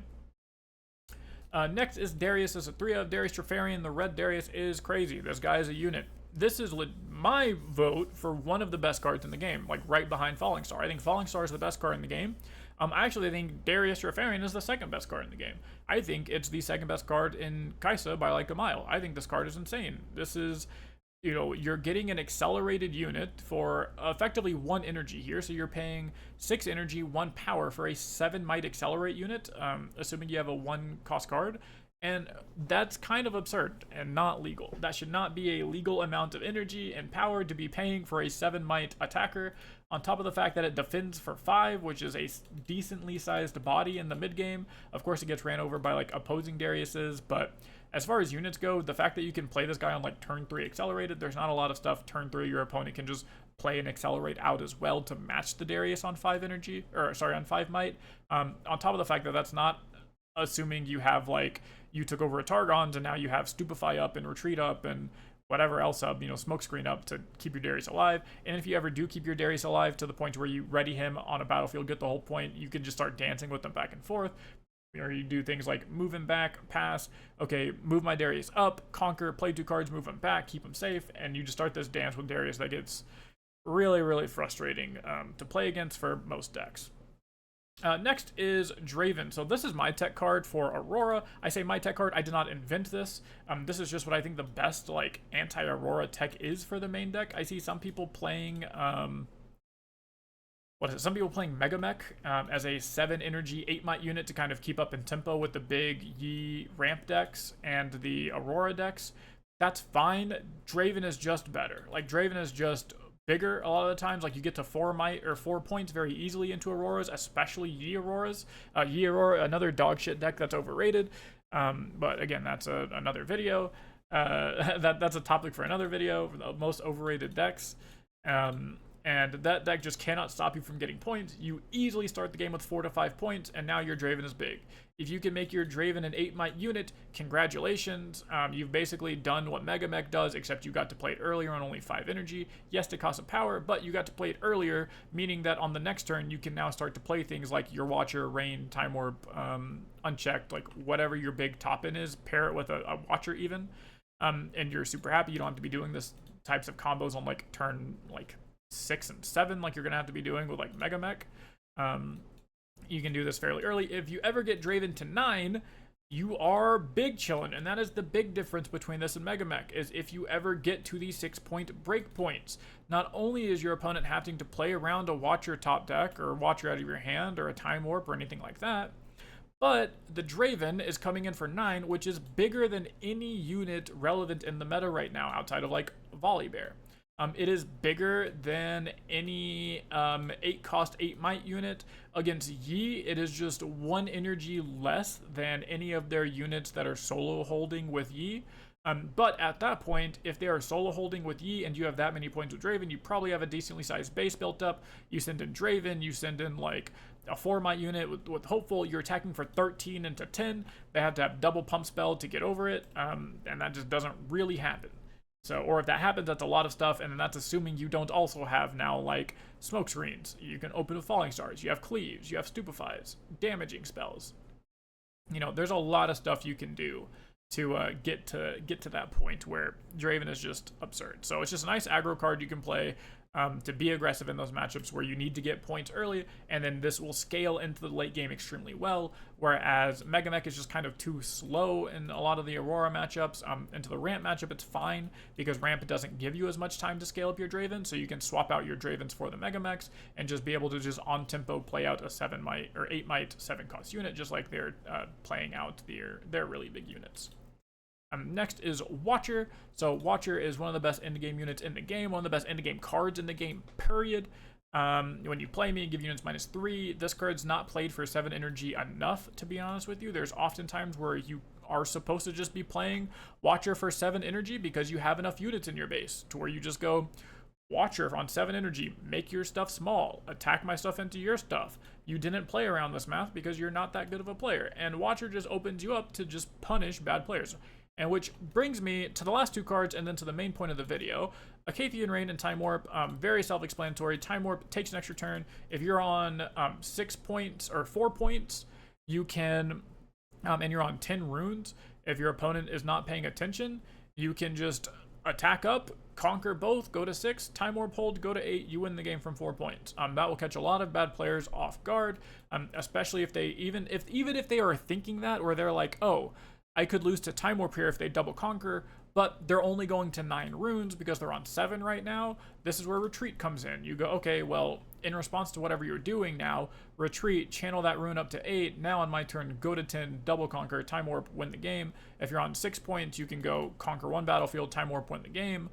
Next is Darius as a 3-of. Darius Trifarian. The red Darius is crazy. This guy is a unit. This is my vote for one of the best cards in the game, like right behind Falling Star. I think Falling Star is the best card in the game. I actually think Darius Trifarian is the second best card in the game. I think it's the second best card in Kaisa by like a mile. I think this card is insane. This is, you know, you're getting an accelerated unit for effectively 1 energy here. So you're paying 6 energy, 1 power for a 7-might accelerate unit, assuming you have a 1 cost card. And that's kind of absurd and not legal. That should not be a legal amount of energy and power to be paying for a 7-might attacker, on top of the fact that it defends for 5, which is a decently sized body in the mid game. Of course, it gets ran over by like opposing Dariuses, but as far as units go, the fact that you can play this guy on like turn 3 accelerated, there's not a lot of stuff. Turn 3, your opponent can just play and accelerate out as well to match the Darius on 5 energy, or sorry, on 5 might. On top of the fact that that's not assuming you have like, you took over a Targon's and now you have Stupefy up and Retreat up and whatever else up, you know, Smokescreen up to keep your Darius alive. And if you ever do keep your Darius alive to the point where you ready him on a battlefield, get the whole point, you can just start dancing with them back and forth. Or you do things like move him back, pass, okay, move my Darius up, conquer, play 2 cards, move him back, keep him safe, and you just start this dance with Darius that gets really, really frustrating to play against for most decks. Next is Draven. So this is my tech card for Aurora. I say my tech card, I did not invent this. This is just what I think the best like anti-Aurora tech is for the main deck. I see some people playing some people playing Mega Mech as a 7 energy 8-might unit to kind of keep up in tempo with the big Yi ramp decks and the Aurora decks. That's fine. Draven is just better. Like Draven is just bigger a lot of the times. Like you get to 4 might or 4 points very easily into Auroras, especially Yi Auroras. Yi Aurora, another dog shit deck that's overrated. But again, that's another video. That's a topic for another video. The most overrated decks. And that deck just cannot stop you from getting points. You easily start the game with 4 to 5 points, and now your Draven is big. If you can make your Draven an 8-might unit, congratulations. You've basically done what Mega Mech does, except you got to play it earlier on only 5 energy. Yes, it costs a power, but you got to play it earlier, meaning that on the next turn, you can now start to play things like your Watcher, Rain, Time Warp, Unchecked, like whatever your big top-in is, pair it with a Watcher even, and you're super happy. You don't have to be doing this types of combos on like turn like 6 and 7 like you're gonna have to be doing with like Mega Mech. You can do this fairly early. If you ever get Draven to 9, you are big chillin', and that is the big difference between this and Mega Mech, is if you ever get to these 6-point break points, not only is your opponent having to play around a Watcher top deck or Watcher out of your hand or a Time Warp or anything like that, but the Draven is coming in for 9, which is bigger than any unit relevant in the meta right now outside of like Volibear. It is bigger than any 8 cost 8 might unit. Against Yi, it is just 1 energy less than any of their units that are solo holding with Yi. But at that point, if they are solo holding with Yi and you have that many points with Draven, you probably have a decently sized base built up. You send in Draven, you send in like a 4 might unit with Hopeful, you're attacking for 13 into 10. They have to have double pump spell to get over it, and that just doesn't really happen. So, or if that happens, that's a lot of stuff, and then that's assuming you don't also have now, like, smoke screens. You can open with falling stars, you have cleaves, you have stupefies, damaging spells. You know, there's a lot of stuff you can do to get to that point where Draven is just absurd. So it's just a nice aggro card you can play to be aggressive in those matchups where you need to get points early, and then this will scale into the late game extremely well, whereas Megamech is just kind of too slow in a lot of the Aurora matchups. Into the Ramp matchup, it's fine, because Ramp doesn't give you as much time to scale up your Draven, so you can swap out your Dravens for the Megamechs, and just be able to just on-tempo play out a 7 might, or 8 might, 7 cost unit, just like they're playing out their really big units. Next is Watcher. So Watcher is one of the best end-game units in the game, one of the best end-game cards in the game, period. When you play me, give units -3. This card's not played for 7 energy enough, to be honest with you. There's often times where you are supposed to just be playing Watcher for 7 energy because you have enough units in your base to where you just go, Watcher on 7 energy, make your stuff small, attack my stuff into your stuff. You didn't play around this math because you're not that good of a player. And Watcher just opens you up to just punish bad players. And which brings me to the last 2 cards and then to the main point of the video. Acathean Rain and Time Warp, very self-explanatory. Time Warp takes an extra turn. If you're on 6 points or 4 points, you can, and you're on 10 runes, if your opponent is not paying attention, you can just attack up, conquer both, go to 6, Time Warp hold, go to 8, you win the game from 4 points. That will catch a lot of bad players off guard, especially if they, even if they are thinking that, or they're like, oh, I could lose to Time Warp here if they double conquer, but they're only going to 9 runes because they're on 7 right now. This is where Retreat comes in. You go, okay, well, in response to whatever you're doing now, Retreat, channel that rune up to 8. Now on my turn, go to 10, double conquer, Time Warp, win the game. If you're on 6 points, you can go conquer 1 battlefield, Time Warp, win the game.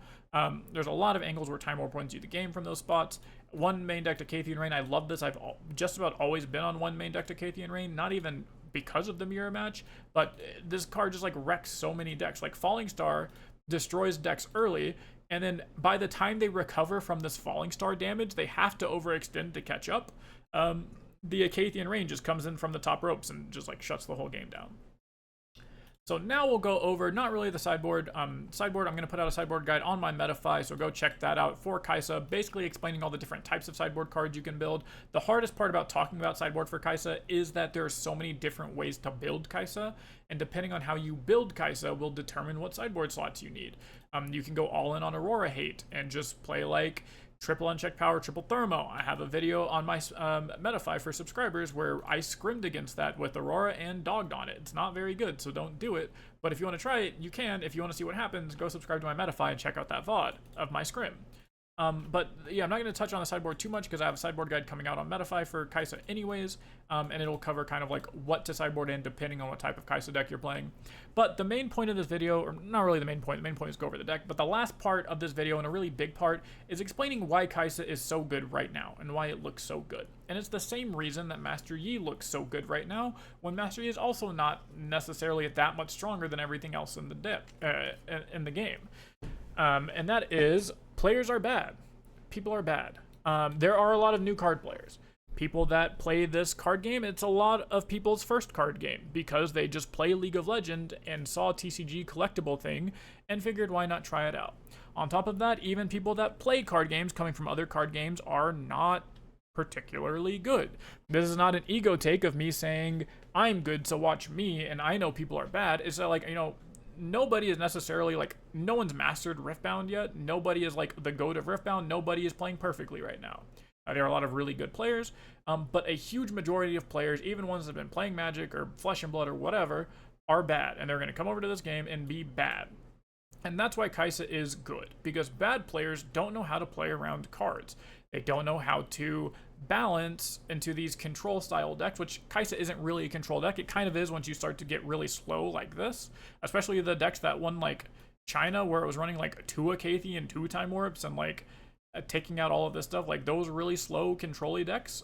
There's a lot of angles where Time Warp wins you the game from those spots. One main deck to Acathean Rain, I love this. I've just about always been on one main deck to Acathean Rain, not even because of the mirror match, but this card just like wrecks so many decks. Like Falling Star destroys decks early, and then by the time they recover from this Falling Star damage, they have to overextend to catch up. The Acathean Rain just comes in from the top ropes and just like shuts the whole game down. So now we'll go over, not really the sideboard. I'm going to put out a sideboard guide on my Metafy, so go check that out for Kaisa, basically explaining all the different types of sideboard cards you can build. The hardest part about talking about sideboard for Kaisa is that there are so many different ways to build Kaisa, and depending on how you build Kaisa will determine what sideboard slots you need. You can go all in on Aurora Hate and just play like triple unchecked power, triple thermo. I have a video on my Metafy for subscribers where I scrimmed against that with Aurora and dogged on it. It's not very good, so don't do it. But if you want to try it, you can. If you want to see what happens, go subscribe to my Metafy and check out that VOD of my scrim. But yeah, I'm not going to touch on the sideboard too much because I have a sideboard guide coming out on Metafy for Kaisa anyways, and it'll cover kind of like what to sideboard in depending on what type of Kaisa deck you're playing. But the main point of this video, or not really the main point is go over the deck, but the last part of this video, and a really big part, is explaining why Kaisa is so good right now and why it looks so good. And it's the same reason that Master Yi looks so good right now, when Master Yi is also not necessarily that much stronger than everything else in the deck, in the game. And that is, players are bad. People are bad. There are a lot of new card players. People that play this card game, it's a lot of people's first card game because they just play League of Legends and saw a TCG collectible thing and figured why not try it out. On top of that, even people that play card games coming from other card games are not particularly good. This is not an ego take of me saying I'm good, so watch me, and I know people are bad. It's like, you know, nobody is necessarily like, no one's mastered Riftbound yet. Nobody is like the GOAT of Riftbound. Nobody is playing perfectly right now. There are a lot of really good players, but a huge majority of players, even ones that have been playing Magic or Flesh and Blood or whatever, are bad, and they're going to come over to this game and be bad. And that's why Kaisa is good, because bad players don't know how to play around cards. They don't know how to balance into these control style decks, which Kaisa isn't really a control deck. It kind of is once you start to get really slow like this, especially the decks that won like China, where it was running like 2 Acathi and 2 Time Warps and like taking out all of this stuff, like those really slow control decks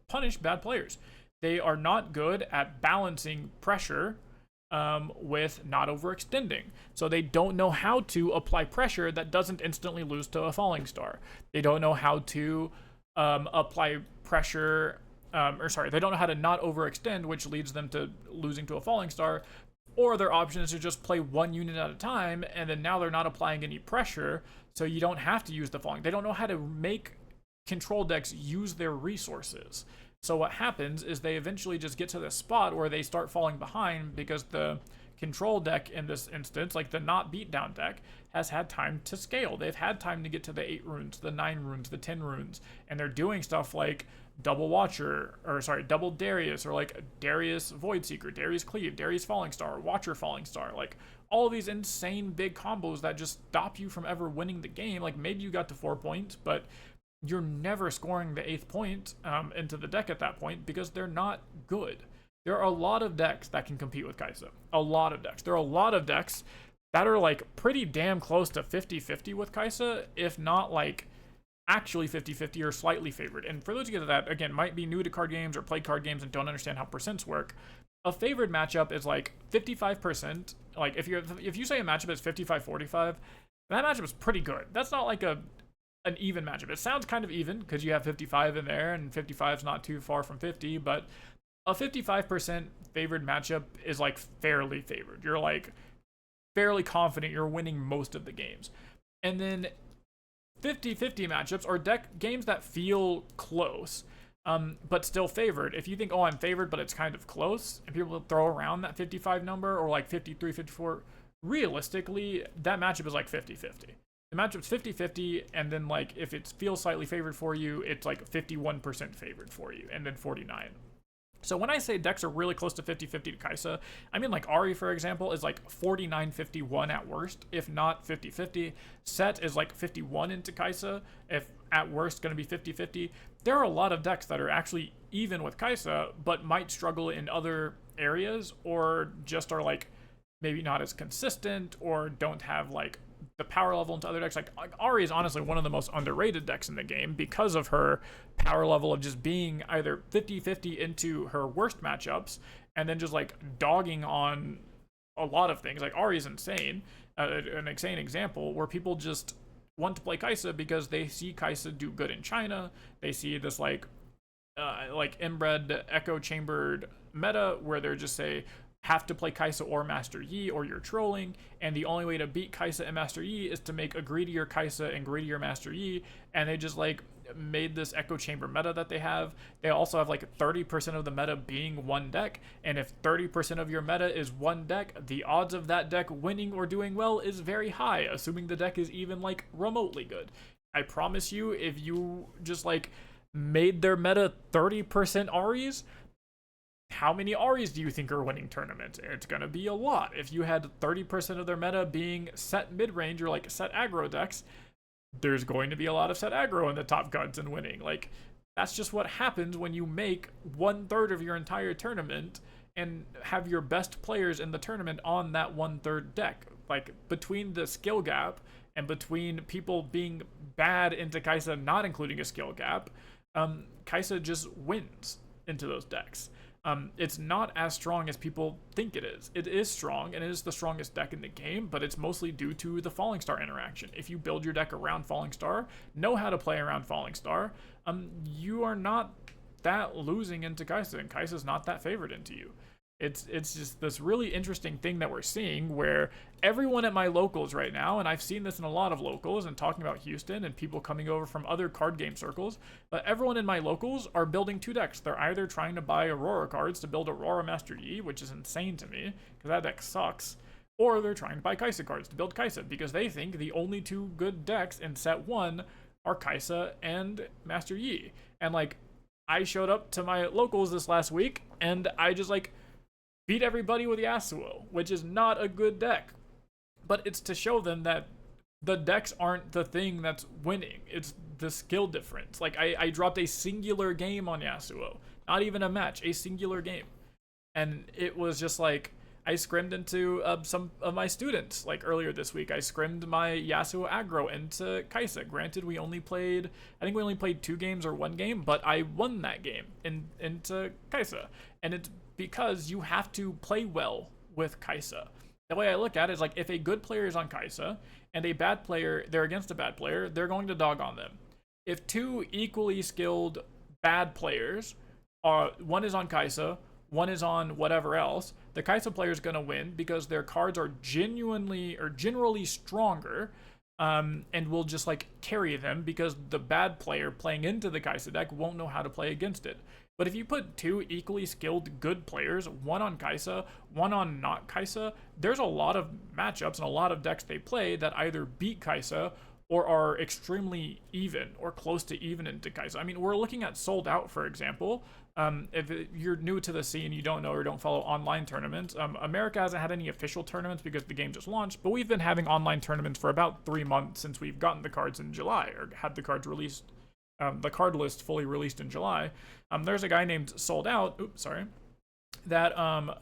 punish bad players. They are not good at balancing pressure with not overextending. So they don't know how to apply pressure that doesn't instantly lose to a falling star. They don't know how to apply pressure, they don't know how to not overextend, which leads them to losing to a falling star. Or their option is to just play one unit at a time, and then now they're not applying any pressure, so you don't have to use the falling. They don't know how to make control decks use their resources. So what happens is they eventually just get to this spot where they start falling behind because the control deck in this instance, like the not beatdown deck, has had time to scale. They've had time to get to the 8 runes, the 9 runes, the 10 runes, and they're doing stuff like double Darius, or like Darius Voidseeker, Darius Cleave, Darius Falling Star, Watcher Falling Star, like all of these insane big combos that just stop you from ever winning the game. Like maybe you got to 4 points, but you're never scoring the 8th point into the deck at that point because they're not good. There are a lot of decks that can compete with Kaisa. A lot of decks. There are a lot of decks that are like pretty damn close to 50-50 with Kaisa, if not like actually 50-50 or slightly favored. And for those of you that, again, might be new to card games or play card games and don't understand how percents work, a favored matchup is like 55%. Like if you say a matchup is 55-45, that matchup is pretty good. That's not like an even matchup. It sounds kind of even because you have 55 in there, and 55 is not too far from 50, but a 55% favored matchup is like fairly favored. You're like fairly confident you're winning most of the games. And then 50-50 matchups are games that feel close, but still favored. If you think, oh, I'm favored, but it's kind of close, and people throw around that 55 number, or like 53, 54, realistically, that matchup is like 50-50. The matchup's 50-50, and then like if it feels slightly favored for you, it's like 51% favored for you, and then 49. So when I say decks are really close to 50-50 to Kaisa, I mean like Ari, for example, is like 49-51 at worst, if not 50-50. Set is like 51 into Kaisa, if at worst going to be 50-50. There are a lot of decks that are actually even with Kaisa, but might struggle in other areas, or just are like maybe not as consistent, or don't have like the power level into other decks. Like Ari is honestly one of the most underrated decks in the game because of her power level of just being either 50-50 into her worst matchups and then just like dogging on a lot of things. Like Ari is insane, an insane example where people just want to play Kaisa because they see Kaisa do good in China. They see this like inbred echo chambered meta where they're just say have to play Kaisa or Master Yi, or you're trolling, and the only way to beat Kaisa and Master Yi is to make a greedier Kaisa and greedier Master Yi, and they just like made this echo chamber meta that they have. They also have like 30% of the meta being one deck, and if 30% of your meta is one deck, the odds of that deck winning or doing well is very high, assuming the deck is even like remotely good. I promise you, if you just like made their meta 30% Aries, how many Aries do you think are winning tournaments? It's gonna be a lot. If you had 30% of their meta being set mid-range or like set aggro decks, there's going to be a lot of set aggro in the top guns and winning. Like, that's just what happens when you make 1/3 of your entire tournament and have your best players in the tournament on that 1/3 deck. Like, between the skill gap and between people being bad into Kaisa not including a skill gap, Kaisa just wins into those decks. It's not as strong as people think it is. It is strong, and it is the strongest deck in the game, but it's mostly due to the Falling Star interaction. If you build your deck around Falling Star, know how to play around Falling Star, you are not that losing into Kaisa, and Kaisa's not that favored into you. It's just this really interesting thing that we're seeing where everyone at my locals right now, and I've seen this in a lot of locals and talking about Houston and people coming over from other card game circles, but everyone in my locals are building 2 decks. They're either trying to buy Aurora cards to build Aurora Master Yi, which is insane to me because that deck sucks, or they're trying to buy Kaisa cards to build Kaisa because they think the only 2 good decks in set 1 are Kaisa and Master Yi. And like, I showed up to my locals this last week and I just like beat everybody with Yasuo, which is not a good deck. But it's to show them that the decks aren't the thing that's winning. It's the skill difference. Like, I dropped a singular game on Yasuo. Not even a match, a singular game. And it was just like, I scrimmed into some of my students like earlier this week. I scrimmed my Yasuo aggro into Kaisa. Granted, I think we only played 2 games or 1 game, but I won that game into Kaisa. And it's because you have to play well with Kaisa. The way I look at it is like if a good player is on Kaisa and a bad player, they're against a bad player, they're going to dog on them. If 2 equally skilled bad players are, one is on Kaisa, one is on whatever else, the Kaisa player is going to win because their cards are genuinely or generally stronger, and will just like carry them because the bad player playing into the Kaisa deck won't know how to play against it. But if you put 2 equally skilled good players, one on Kaisa, one on not Kaisa, there's a lot of matchups and a lot of decks they play that either beat Kaisa or are extremely even or close to even into Kaisa. I mean, we're looking at Sold Out, for example. If you're new to the scene, you don't know or don't follow online tournaments, America hasn't had any official tournaments because the game just launched, but we've been having online tournaments for about 3 months since we've gotten the cards in July, or had the cards released, the card list fully released in July. There's a guy named Sold Out, that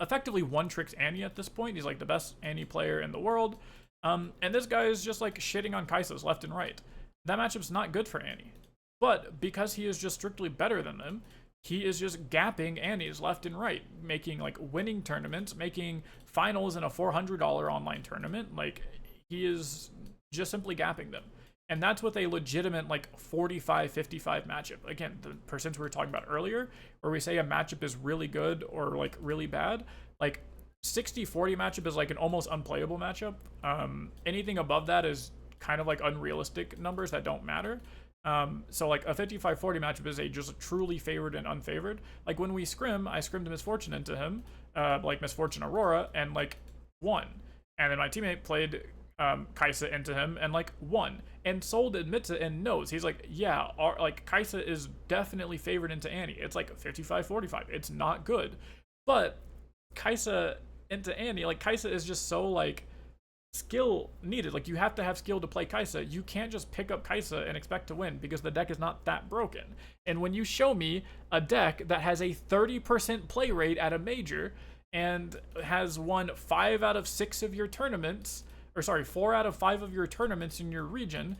effectively one-tricks Annie at this point. He's like the best Annie player in the world. And this guy is just like shitting on Kaisas left and right. That matchup's not good for Annie. But because he is just strictly better than them, he is just gapping Annie's left and right, making like winning tournaments, making finals in a $400 online tournament. Like, he is just simply gapping them. And that's with a legitimate like 45-55 matchup. Again, the percents we were talking about earlier, where we say a matchup is really good or like really bad, like 60-40 matchup is like an almost unplayable matchup. Anything above that is kind of like unrealistic numbers that don't matter. So like a 55-40 matchup is a just truly favored and unfavored. Like when we scrim, I scrimmed Misfortune into him, like Misfortune Aurora, and like won. And then my teammate played Kaisa into him and like won. And Sold admits it and knows. He's like, yeah, like Kaisa is definitely favored into Annie. It's like 55-45. It's not good. But Kaisa into Annie, like Kaisa is just so like skill needed. Like, you have to have skill to play Kaisa. You can't just pick up Kaisa and expect to win because the deck is not that broken. And when you show me a deck that has a 30% play rate at a major and has won 5 out of 6 of your tournaments, or sorry, 4 out of 5 of your tournaments in your region,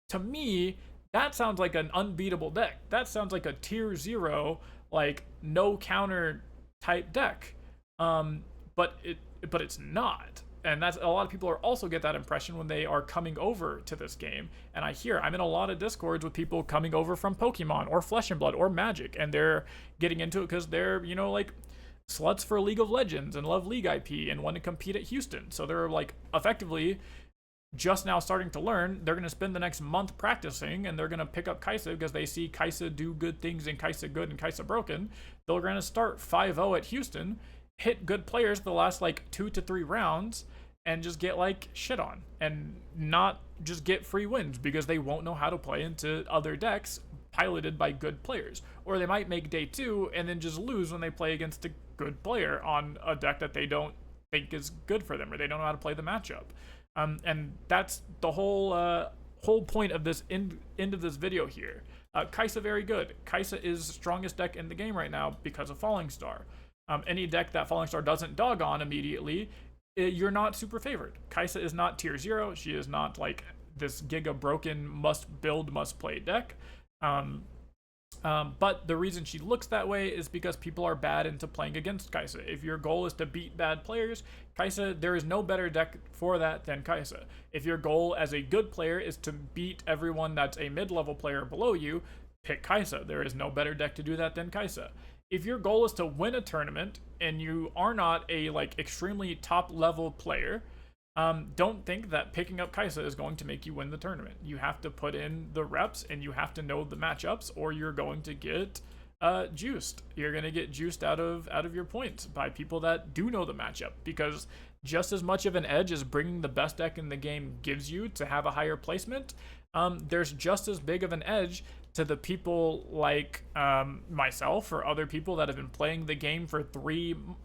to me, that sounds like an unbeatable deck. That sounds like a tier 0, like no counter type deck. But it's not. And that's, a lot of people are also get that impression when they are coming over to this game. And I'm in a lot of discords with people coming over from Pokemon or Flesh and Blood or Magic, and they're getting into it because they're, you know, like sluts for League of Legends and love League IP and want to compete at Houston. So they're like effectively just now starting to learn. They're going to spend the next month practicing, and they're going to pick up Kaisa because they see Kaisa do good things and Kaisa good and Kaisa broken. They're going to start 5-0 at Houston, hit good players the last like 2 to 3 rounds, and just get like shit on and not just get free wins because they won't know how to play into other decks piloted by good players. Or they might make day 2 and then just lose when they play against a good player on a deck that they don't think is good for them, or they don't know how to play the matchup. And that's the whole point of this end of this video here. Kaisa very good. Kaisa is the strongest deck in the game right now because of Falling Star. Any deck that Falling Star doesn't dog on immediately, you're not super favored. Kaisa is not tier 0. She is not like this giga broken must build, must play deck. But the reason she looks that way is because people are bad into playing against Kaisa. If your goal is to beat bad players, Kaisa, there is no better deck for that than Kaisa. If your goal as a good player is to beat everyone that's a mid-level player below you, pick Kaisa. There is no better deck to do that than Kaisa. If your goal is to win a tournament and you are not a like extremely top level player, don't think that picking up Kaisa is going to make you win the tournament. You have to put in the reps and you have to know the matchups, or you're going to get juiced. You're going to get juiced out of your points by people that do know the matchup, because just as much of an edge as bringing the best deck in the game gives you to have a higher placement, there's just as big of an edge to the people like myself or other people that have been playing the game for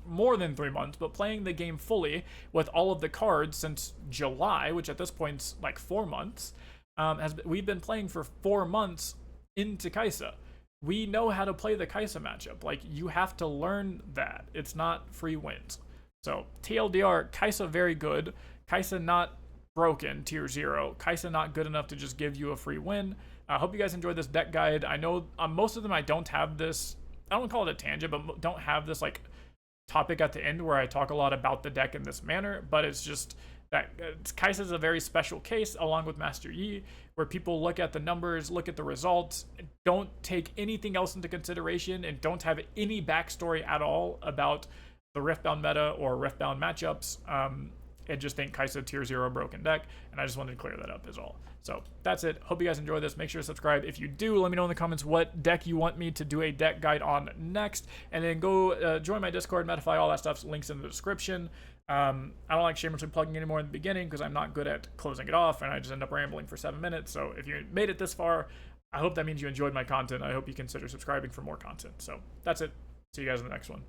more than 3 months, but playing the game fully with all of the cards since July, which at this point's like 4 months. We've been playing for 4 months into Kaisa. We know how to play the Kaisa matchup. Like, you have to learn that. It's not free wins. So TLDR, Kaisa very good. Kaisa not broken, tier 0. Kaisa not good enough to just give you a free win. I hope you guys enjoyed this deck guide. I know on most of them I don't have this, I don't call it a tangent, but don't have this like topic at the end where I talk a lot about the deck in this manner, but it's just that Kaisa is a very special case along with Master Yi, where people look at the numbers, look at the results, don't take anything else into consideration, and don't have any backstory at all about the Riftbound meta or Riftbound matchups, and just think Kaisa tier 0 broken deck, and I just wanted to clear that up is all. So that's it. Hope you guys enjoyed this. Make sure to subscribe. If you do, let me know in the comments what deck you want me to do a deck guide on next, and then go join my Discord, Metafy, all that stuff. Links in the description. I don't like shamelessly plugging anymore in the beginning because I'm not good at closing it off, and I just end up rambling for 7 minutes. So if you made it this far, I hope that means you enjoyed my content. I hope you consider subscribing for more content. So that's it. See you guys in the next one.